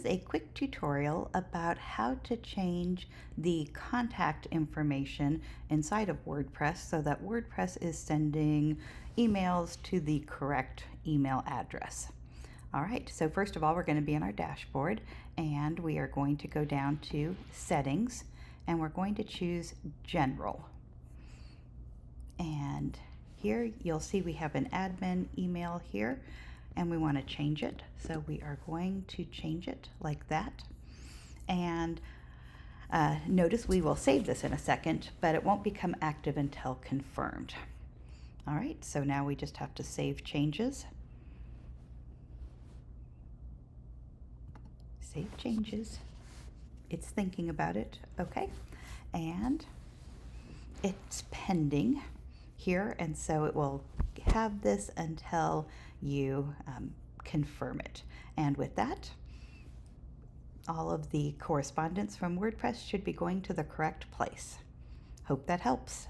is a quick tutorial about how to change the contact information inside of WordPress so that WordPress is sending emails to the correct email address. All right, so first of all, we're going to be in our dashboard and we are going to go down to Settings and we're going to choose General. And here you'll see we have an admin email here and we want to change it. So we are going to change it like that. And notice we will save this in a second, but it won't become active until confirmed. All right, so now we just have to save changes. Save changes. It's thinking about it. Okay, and it's pending here, and so it will have this until you confirm it. And with that, all of the correspondence from WordPress should be going to the correct place. Hope that helps.